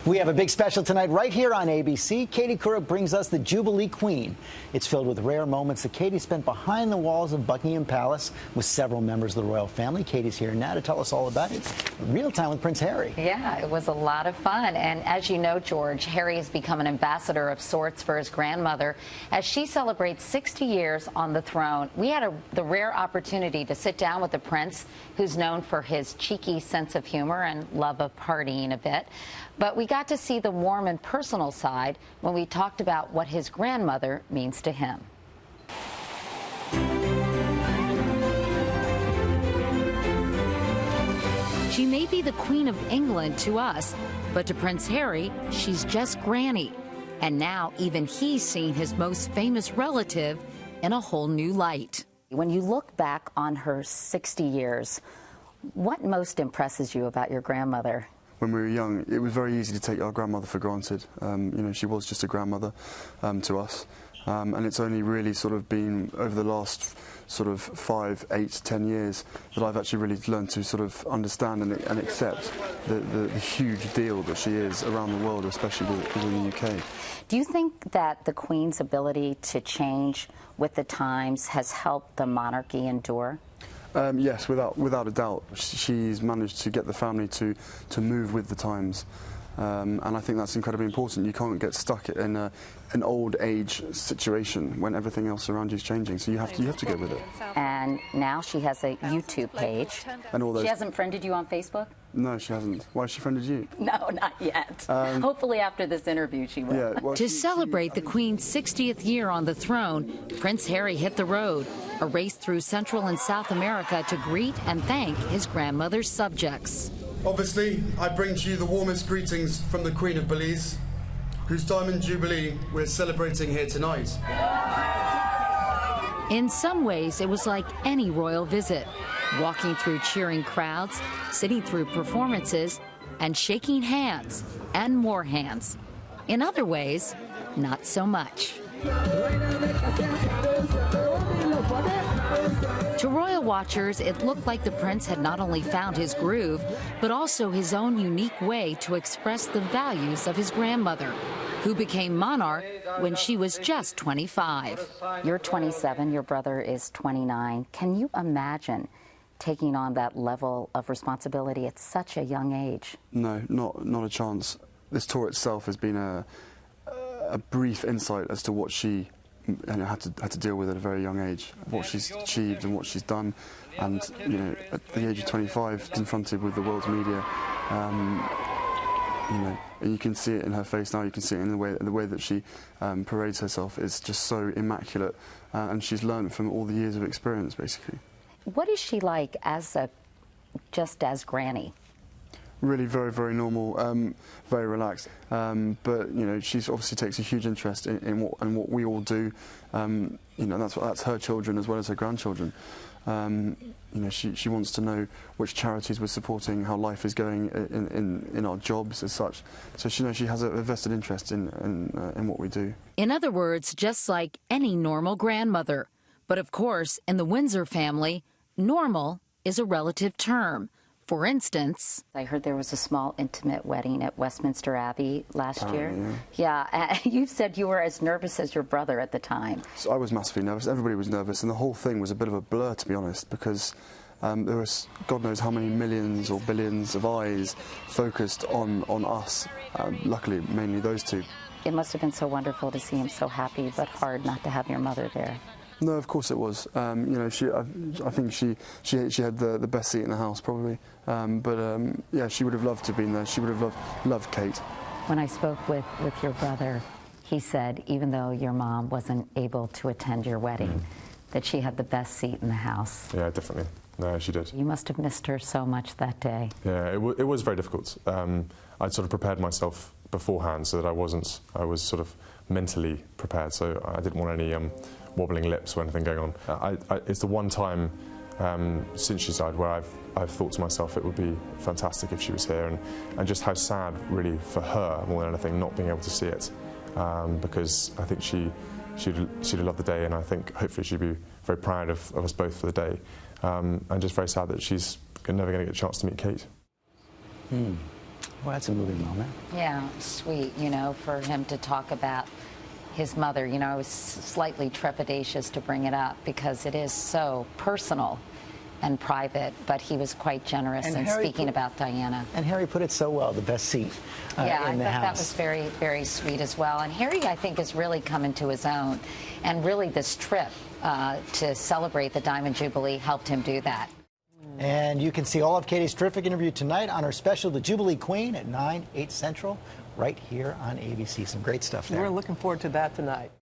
We have a big special tonight right here on ABC. Katie Couric brings us the Jubilee Queen. It's filled with rare moments that Katie spent behind the walls of Buckingham Palace with several members of the royal family. Katie's here now to tell us all about it. Real time with Prince Harry. Yeah, it was a lot of fun. And as you know, George, Harry has become an ambassador of sorts for his grandmother as she celebrates 60 years on the throne. We had the rare opportunity to sit down with the prince, who's known for his cheeky sense of humor and love of partying a bit. But we got to see the warm and personal side when we talked about what his grandmother means to him. She may be the Queen of England to us, but to Prince Harry, she's just Granny. And now even he's seen his most famous relative in a whole new light. When you look back on her 60 years, what most impresses you about your grandmother? When we were young, it was very easy to take our grandmother for granted. You know, she was just a grandmother to us. And it's only really sort of been over the last sort of 5, 8, 10 years that I've actually really learned to sort of understand and accept the huge deal that she is around the world, especially within the UK. Do you think that the Queen's ability to change with the times has helped the monarchy endure? Yes, without a doubt. She's managed to get the family to move with the times. And I think that's incredibly important. You can't get stuck in an old age situation when everything else around you is changing. So you have to go with it. And now she has a YouTube page. And all those. She hasn't friended you on Facebook? No, she hasn't. Why has she friended you? No, not yet. Hopefully after this interview she will. Yeah, well, to celebrate the Queen's 60th year on the throne, Prince Harry hit the road, a race through Central and South America to greet and thank his grandmother's subjects. Obviously, I bring to you the warmest greetings from the Queen of Belize, whose Diamond Jubilee we're celebrating here tonight. In some ways, it was like any royal visit, walking through cheering crowds, sitting through performances, and shaking hands, and more hands. In other ways, not so much. To royal watchers, it looked like the prince had not only found his groove, but also his own unique way to express the values of his grandmother, who became monarch when she was just 25. You're 27, your brother is 29. Can you imagine taking on that level of responsibility at such a young age? No, not a chance. This tour itself has been a brief insight as to what she had to deal with at a very young age, what she's achieved and what she's done, and you know, at the age of 25, confronted with the world's media, you know, and you can see it in her face now. You can see it in the way that she parades herself. It's just so immaculate, and she's learned from all the years of experience, basically. What is she like as just as Granny? Really very, very normal, very relaxed. But you know, she obviously takes a huge interest in what we all do. You know, that's her children as well as her grandchildren. You know, she wants to know which charities we're supporting, how life is going in our jobs as such. So she has a vested interest in what we do. In other words, just like any normal grandmother. But of course, in the Windsor family, normal is a relative term. For instance, I heard there was a small intimate wedding at Westminster Abbey last year. Yeah, you said you were as nervous as your brother at the time. So I was massively nervous. Everybody was nervous, and the whole thing was a bit of a blur, to be honest, because there was God knows how many millions or billions of eyes focused on us. Luckily, mainly those two. It must have been so wonderful to see him so happy, but hard not to have your mother there. No, of course it was. You know, I think she had the best seat in the house, probably. Yeah, she would have loved to have been there. She would have loved Kate. When I spoke with your brother, he said even though your mom wasn't able to attend your wedding, that she had the best seat in the house. Yeah, definitely. No, she did. You must have missed her so much that day. Yeah, it was very difficult. I'd sort of prepared myself beforehand so that I was sort of mentally prepared, so I didn't want any wobbling lips or anything going on. It's the one time since she died where I've thought to myself it would be fantastic if she was here, and just how sad really for her more than anything not being able to see it, because I think she'd have loved the day, and I think hopefully she'd be very proud of us both for the day, and just very sad that she's never going to get a chance to meet Kate. Well, that's a moving moment. Yeah, sweet, you know, for him to talk about his mother. You know, I was slightly trepidatious to bring it up because it is so personal and private, but he was quite generous in speaking about Diana. And Harry put it so well, the best seat yeah, in the I thought house. that was very, very sweet as well. And Harry, I think, has really come into his own. And really this trip to celebrate the Diamond Jubilee helped him do that. And you can see all of Katie's terrific interview tonight on our special, The Jubilee Queen, at 9, 8 Central, right here on ABC. Some great stuff there. We're looking forward to that tonight.